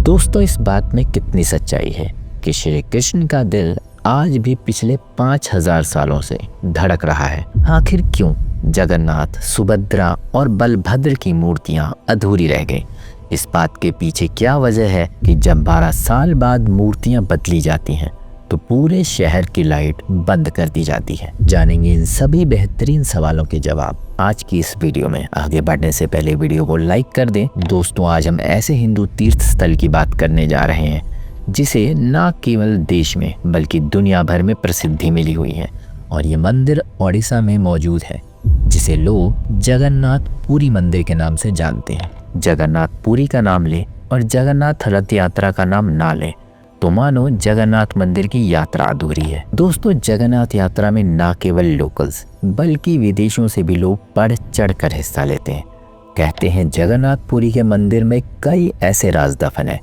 दोस्तों, इस बात में कितनी सच्चाई है कि श्री कृष्ण का दिल आज भी पिछले 5000 सालों से धड़क रहा है। आखिर क्यों जगन्नाथ, सुभद्रा और बलभद्र की मूर्तियां अधूरी रह गई? इस बात के पीछे क्या वजह है कि जब 12 साल बाद मूर्तियां बदली जाती हैं तो पूरे शहर की लाइट बंद कर दी जाती है? जानेंगे इन सभी बेहतरीन सवालों के जवाब आज की इस वीडियो में। आगे बढ़ने से पहले वीडियो को लाइक कर दें। दोस्तों, आज हम ऐसे हिंदू तीर्थ स्थल की बात करने जा रहे हैं जिसे न केवल देश में बल्कि दुनिया भर में प्रसिद्धि मिली हुई है, और ये मंदिर ओडिशा में मौजूद है, जिसे लोग जगन्नाथ पुरी मंदिर के नाम से जानते हैं। जगन्नाथ पुरी का नाम ले और जगन्नाथ रथ यात्रा का नाम ना ले तो मानो जगन्नाथ मंदिर की यात्रा अधूरी है। दोस्तों, जगन्नाथ यात्रा में न केवल लोकल्स बल्कि विदेशों से भी लोग बढ़ चढ़ कर हिस्सा लेते हैं। कहते हैं जगन्नाथ पुरी के मंदिर में कई ऐसे राज दफन है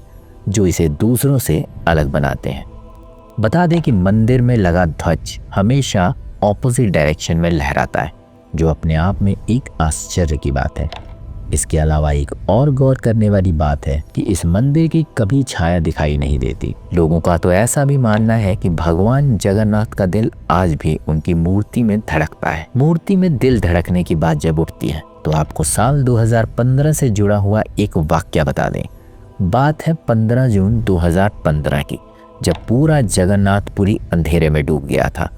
जो इसे दूसरों से अलग बनाते हैं। बता दें कि मंदिर में लगा ध्वज हमेशा ऑपोजिट डायरेक्शन में लहराता है, जो अपने आप में एक आश्चर्य की बात है। इसके अलावा एक और गौर करने वाली बात है कि इस मंदिर की कभी छाया दिखाई नहीं देती। लोगों का तो ऐसा भी मानना है कि भगवान जगन्नाथ का दिल आज भी उनकी मूर्ति में धड़कता है। मूर्ति में दिल धड़कने की बात जब उठती है तो आपको साल 2015 से जुड़ा हुआ एक वाक्य बता दें। बात है 15 जून 2015 की, जब पूरा जगन्नाथपुरी अंधेरे में डूब गया था।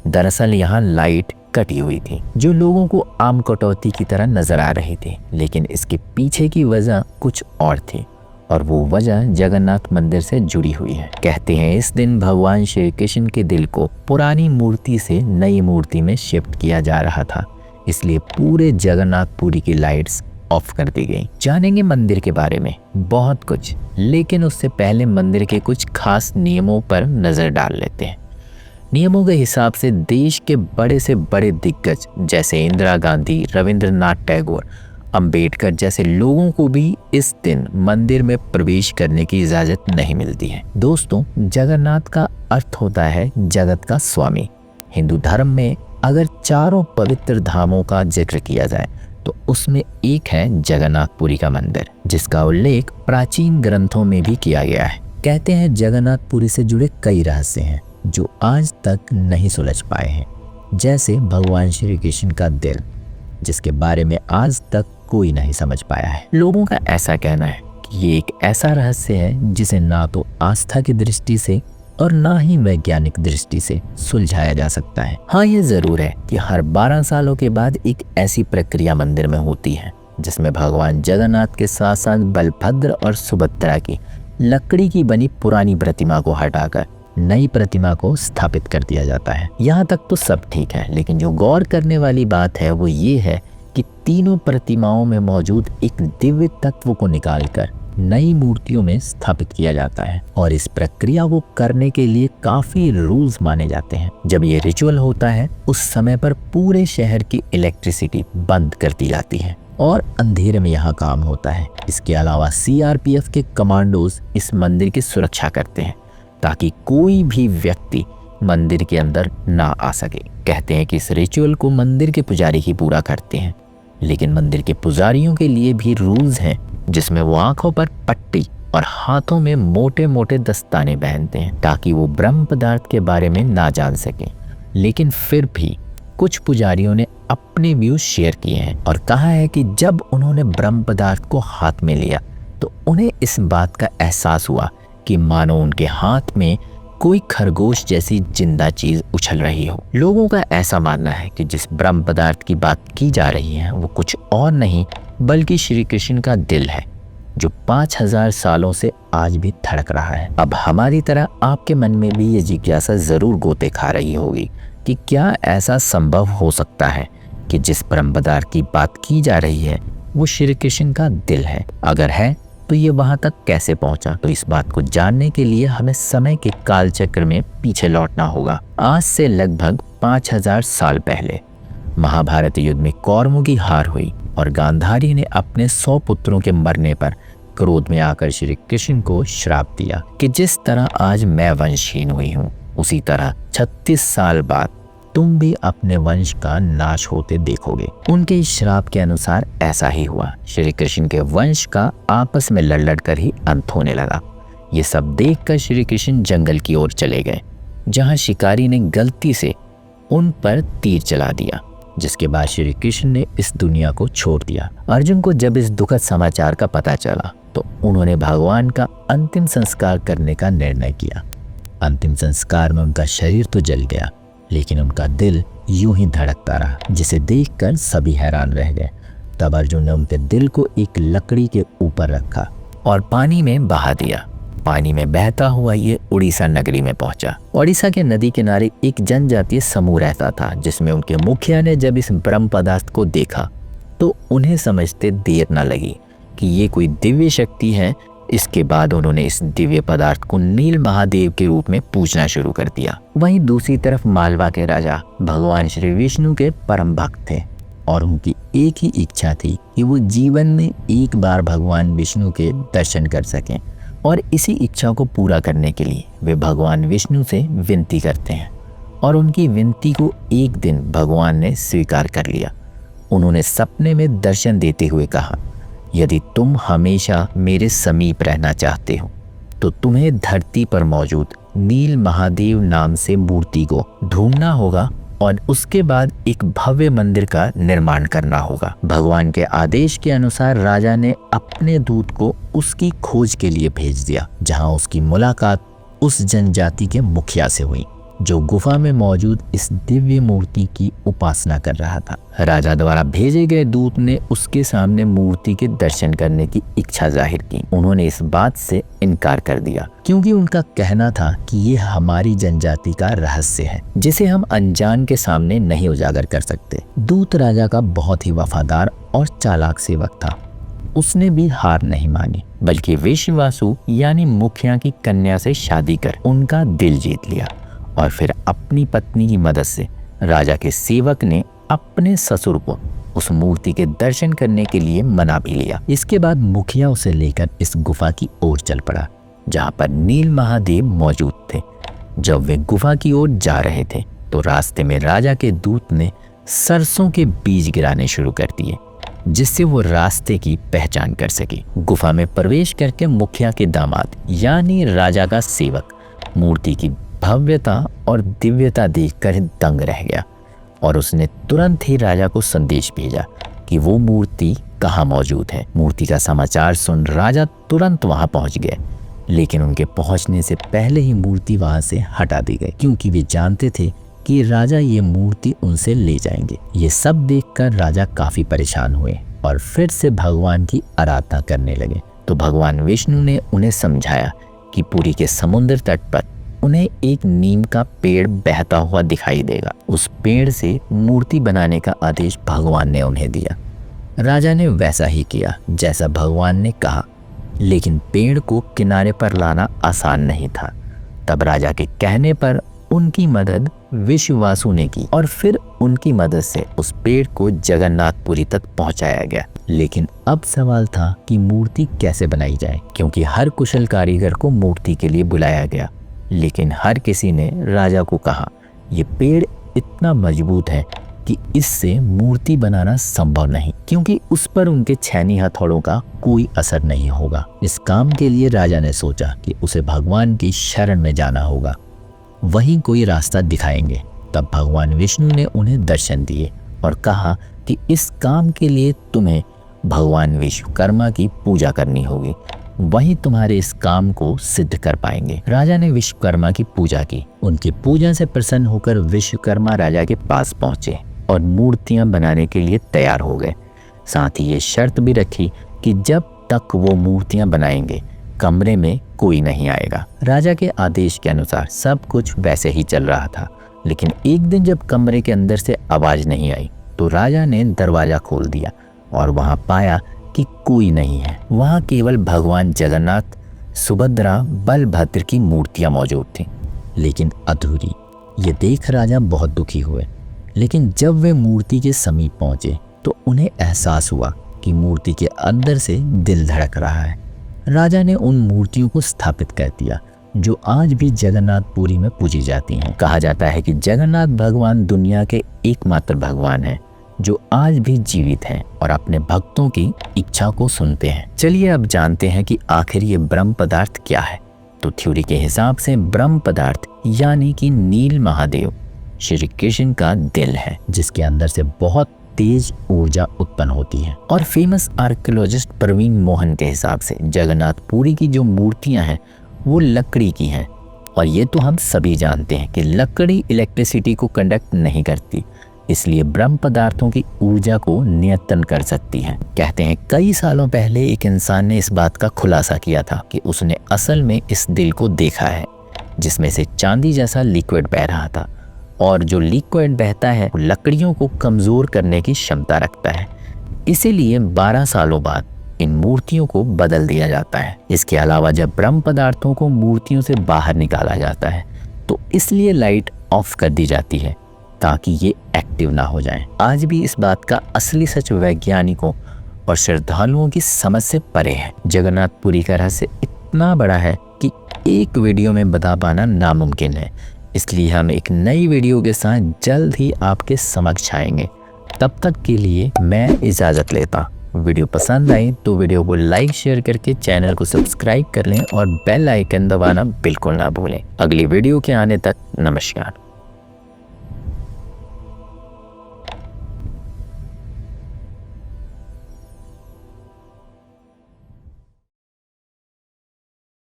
दरअसल यहाँ लाइट कटी हुई थी जो लोगों को आम कटौती की तरह नजर आ रही थी, लेकिन इसके पीछे की वजह कुछ और थी, और वो वजह जगन्नाथ मंदिर से जुड़ी हुई है। कहते हैं इस दिन भगवान श्री कृष्ण के दिल को पुरानी मूर्ति से नई मूर्ति में शिफ्ट किया जा रहा था, इसलिए पूरे जगन्नाथपुरी की लाइट्स ऑफ कर दी गई। जानेंगे मंदिर के बारे में बहुत कुछ, लेकिन उससे पहले मंदिर के कुछ खास नियमों पर नजर डाल लेते हैं। नियमों के हिसाब से देश के बड़े से बड़े दिग्गज जैसे इंदिरा गांधी, रविंद्रनाथ टैगोर, अंबेडकर जैसे लोगों को भी इस दिन मंदिर में प्रवेश करने की इजाजत नहीं मिलती है। दोस्तों, जगन्नाथ का अर्थ होता है जगत का स्वामी। हिंदू धर्म में अगर चारों पवित्र धामों का जिक्र किया जाए तो उसमें एक है जगन्नाथपुरी का मंदिर, जिसका उल्लेख प्राचीन ग्रंथों में भी किया गया है। कहते हैं जगन्नाथपुरी से जुड़े कई रहस्य हैं जो आज तक नहीं सुलझ पाए हैं, जैसे भगवान श्री कृष्ण का दिल, जिसके बारे में आज तक कोई नहीं समझ पाया है। लोगों का ऐसा कहना है कि ये एक ऐसा रहस्य है जिसे ना तो आस्था की दृष्टि से और ना ही वैज्ञानिक दृष्टि से सुलझाया जा सकता है। हाँ, ये जरूर है कि हर 12 सालों के बाद एक ऐसी प्रक्रिया मंदिर में होती है जिसमें भगवान जगन्नाथ के साथ साथ बलभद्र और सुभद्रा की लकड़ी की बनी पुरानी प्रतिमा को हटाकर नई प्रतिमा को स्थापित कर दिया जाता है। यहाँ तक तो सब ठीक है, लेकिन जो गौर करने वाली बात है वो ये है कि तीनों प्रतिमाओं में मौजूद एक दिव्य तत्व को निकालकर नई मूर्तियों में स्थापित किया जाता है, और इस प्रक्रिया को करने के लिए काफी रूल्स माने जाते हैं। जब ये रिचुअल होता है उस समय पर पूरे शहर की इलेक्ट्रिसिटी बंद कर दी जाती है और अंधेरे में यहाँ काम होता है। इसके अलावा CRPF के कमांडोज इस मंदिर की सुरक्षा करते हैं ताकि कोई भी व्यक्ति मंदिर के अंदर ना आ सके। कहते हैं कि इस रिचुअल को मंदिर के पुजारी ही पूरा करते हैं, लेकिन मंदिर के पुजारियों के लिए भी रूल्स हैं जिसमें वो आंखों पर पट्टी और हाथों में मोटे मोटे दस्ताने पहनते हैं ताकि वो ब्रह्म पदार्थ के बारे में ना जान सकें। लेकिन फिर भी कुछ पुजारियों ने अपने व्यूज शेयर किए हैं और कहा है कि जब उन्होंने ब्रह्म पदार्थ को हाथ में लिया तो उन्हें इस बात का एहसास हुआ कि मानो उनके हाथ में कोई खरगोश जैसी जिंदा चीज उछल रही हो। लोगों का ऐसा मानना है कि जिस ब्रह्म पदार्थ की बात की जा रही है वो कुछ और नहीं बल्कि श्री कृष्ण का दिल है, जो 5000 सालों से आज भी धड़क रहा है। अब हमारी तरह आपके मन में भी ये जिज्ञासा जरूर गोते खा रही होगी कि क्या ऐसा संभव हो सकता है कि जिस ब्रह्म पदार्थ की बात की जा रही है वो श्री कृष्ण का दिल है? अगर है तो ये वहां तक कैसे पहुंचा? तो इस बात को जानने के लिए हमें समय के काल चक्र में पीछे लौटना होगा। आज से लगभग 5000 साल पहले महाभारत युद्ध में कौरवों की हार हुई और गांधारी ने अपने 100 पुत्रों के मरने पर क्रोध में आकर श्री कृष्ण को श्राप दिया कि जिस तरह आज मैं वंशहीन हुई हूँ, उसी तरह 36 साल बाद तुम भी अपने वंश का नाश होते देखोगे। उनके इस श्राप के अनुसार ऐसा ही हुआ। श्री कृष्ण के वंश का आपस में लड़ कर ही अंत होने लगा। ये सब देखकर श्री कृष्ण जंगल की ओर चले गए, जहाँ शिकारी ने गलती से उन पर तीर चला दिया, जिसके बाद श्री कृष्ण ने इस दुनिया को छोड़ दिया। अर्जुन को जब इस दुखद समाचार का पता चला तो उन्होंने भगवान का अंतिम संस्कार करने का निर्णय किया। अंतिम संस्कार में उनका शरीर तो जल गया, लेकिन उनका दिल यूं ही धड़कता रहा, जिसे देखकर सभी हैरान रह गए। तब अर्जुन ने उनके दिल को एक लकड़ी के ऊपर रखा और पानी में बहा दिया। पानी में बहता हुआ ये उड़ीसा नगरी में पहुंचा। उड़ीसा के नदी किनारे एक जनजातीय समूह रहता था, जिसमें उनके मुखिया ने जब इस ब्रह्म पदार्थ को देखा तो उन्हें समझते देर न लगी कि ये कोई दिव्य शक्ति है। इसके बाद उन्होंने इस दिव्य पदार्थ को नील महादेव के रूप में पूजना शुरू कर दिया। वहीं दूसरी तरफ मालवा के राजा भगवान श्री विष्णु के परम भक्त थे और उनकी एक ही इच्छा थी कि वो जीवन में एक बार भगवान विष्णु के दर्शन कर सकें, और इसी इच्छा को पूरा करने के लिए वे भगवान विष्णु से विनती करते हैं और उनकी विनती को एक दिन भगवान ने स्वीकार कर लिया। उन्होंने सपने में दर्शन देते हुए कहा, यदि तुम हमेशा मेरे समीप रहना चाहते हो तो तुम्हें धरती पर मौजूद नील महादेव नाम से मूर्ति को ढूंढना होगा और उसके बाद एक भव्य मंदिर का निर्माण करना होगा। भगवान के आदेश के अनुसार राजा ने अपने दूत को उसकी खोज के लिए भेज दिया, जहां उसकी मुलाकात उस जनजाति के मुखिया से हुई, जो गुफा में मौजूद इस दिव्य मूर्ति की उपासना कर रहा था। राजा द्वारा भेजे गए दूत ने उसके सामने मूर्ति के दर्शन करने की इच्छा जाहिर की। उन्होंने इस बात से इनकार कर दिया, क्योंकि उनका कहना था कि ये हमारी जनजाति का रहस्य है, जिसे हम अनजान के सामने नहीं उजागर कर सकते। दूत राजा का बहुत ही वफादार और चालाक सेवक था। उसने भी हार नहीं मानी, बल्कि विश्वासु यानी मुखिया की कन्या से शादी कर उनका दिल जीत लिया और फिर अपनी पत्नी की मदद से राजा के सेवक ने अपने ससुर को उस मूर्ति के दर्शन करने के लिए मना भी लिया। इसके बाद मुखिया उसे लेकर इस गुफा की ओर चल पड़ा, जहाँ पर नील महादेव मौजूद थे। जब वे गुफा की ओर जा रहे थे तो रास्ते में राजा के दूत ने सरसों के बीज गिराने शुरू कर दिए, जिससे वो रास्ते की पहचान कर सके। गुफा में प्रवेश करके मुखिया के दामाद यानी राजा का सेवक मूर्ति की भव्यता और दिव्यता देखकर दंग रह गया और उसने तुरंत ही राजा को संदेश भेजा कि वो मूर्ति कहाँ मौजूद है। मूर्ति का समाचार सुन राजा तुरंत वहां पहुंच गए, लेकिन उनके पहुंचने से पहले ही मूर्ति वहां से हटा दी गई, क्योंकि वे जानते थे कि राजा ये मूर्ति उनसे ले जाएंगे। ये सब देखकर राजा काफी परेशान हुए और फिर से भगवान की आराधना करने लगे। तो भगवान विष्णु ने उन्हें समझाया कि पुरी के समुद्र तट पर उन्हें एक नीम का पेड़ बहता हुआ दिखाई देगा। उस पेड़ से मूर्ति बनाने का आदेश भगवान ने उन्हें दिया। राजा ने वैसा ही किया जैसा भगवान ने कहा, लेकिन पेड़ को किनारे पर लाना आसान नहीं था। तब राजा के कहने पर उनकी मदद विश्वासु ने की और फिर उनकी मदद से उस पेड़ को जगन्नाथपुरी तक पहुंचाया गया। लेकिन अब सवाल था कि मूर्ति कैसे बनाई जाए, क्योंकि हर कुशल कारीगर को मूर्ति के लिए बुलाया गया, लेकिन हर किसी ने राजा को कहा, ये पेड़ इतना मजबूत है कि इससे मूर्ति बनाना संभव नहीं, क्योंकि उस पर उनके छेनी हथौड़ों का कोई असर नहीं होगा। इस काम के लिए राजा ने सोचा कि उसे भगवान की शरण में जाना होगा, वहीं कोई रास्ता दिखाएंगे। तब भगवान विष्णु ने उन्हें दर्शन दिए और कहा कि इस काम के लिए तुम्हें भगवान विश्वकर्मा की पूजा करनी होगी, वही तुम्हारे इस काम को सिद्ध कर पाएंगे। राजा ने विश्वकर्मा की पूजा की। उनकी पूजा से प्रसन्न होकर विश्वकर्मा राजा के पास पहुंचे और मूर्तियां बनाने के लिए तैयार हो गए। साथ ही ये शर्त भी रखी कि जब तक वो मूर्तियां बनाएंगे कमरे में कोई नहीं आएगा। राजा के आदेश के अनुसार सब कुछ वैसे ही चल रहा था, लेकिन एक दिन जब कमरे के अंदर से आवाज नहीं आई तो राजा ने दरवाजा खोल दिया और वहां पाया कि कोई नहीं है। वहां केवल भगवान जगन्नाथ, सुभद्रा, बलभद्र की मूर्तियां मौजूद थीं, लेकिन अधूरी। ये देख राजा बहुत दुखी हुए, लेकिन जब वे मूर्ति के समीप पहुंचे तो उन्हें एहसास हुआ कि मूर्ति के अंदर से दिल धड़क रहा है। राजा ने उन मूर्तियों को स्थापित कर दिया जो आज भी जगन्नाथपुरी में पूजी जाती हैं। कहा जाता है कि जगन्नाथ भगवान दुनिया के एकमात्र भगवान हैं जो आज भी जीवित हैं और अपने भक्तों की इच्छा को सुनते हैं। चलिए अब जानते हैं कि आखिर ये ब्रह्म पदार्थ क्या है तो थ्योरी के हिसाब से ब्रह्म पदार्थ यानी कि नील महादेव श्री कृष्ण का दिल है, जिसके अंदर से बहुत तेज ऊर्जा उत्पन्न होती है। और फेमस आर्कियोलॉजिस्ट प्रवीण मोहन के हिसाब से जगन्नाथ पुरी की जो मूर्तियां हैं वो लकड़ी की हैं। और ये तो हम सभी जानते हैं कि लकड़ी इलेक्ट्रिसिटी को कंडक्ट नहीं करती, इसलिए ब्रह्म पदार्थों की ऊर्जा को नियंत्रण कर सकती है। कहते हैं कई सालों पहले एक इंसान ने इस बात का खुलासा किया था कि उसने असल में इस दिल को देखा है, जिसमें से चांदी जैसा लिक्विड बह रहा था। और जो लिक्विड बहता है वो लकड़ियों को कमज़ोर करने की क्षमता रखता है, इसीलिए 12 सालों बाद इन मूर्तियों को बदल दिया जाता है। इसके अलावा जब ब्रह्म पदार्थों को मूर्तियों से बाहर निकाला जाता है तो इसलिए लाइट ऑफ कर दी जाती है ताकि ये एक्टिव ना हो जाएं। आज भी इस बात का असली सच वैज्ञानिकों और श्रद्धालुओं की समझ से परे है। जगन्नाथ पुरी का रहस्य इतना बड़ा है कि एक वीडियो में बता पाना नामुमकिन है, इसलिए हम एक नई वीडियो के साथ जल्द ही आपके समक्ष आएंगे। तब तक के लिए मैं इजाज़त लेता। वीडियो पसंद आई तो वीडियो को लाइक शेयर करके चैनल को सब्सक्राइब कर लें और बेल आइकन दबाना बिल्कुल ना भूलें। अगली वीडियो के आने तक नमस्कार।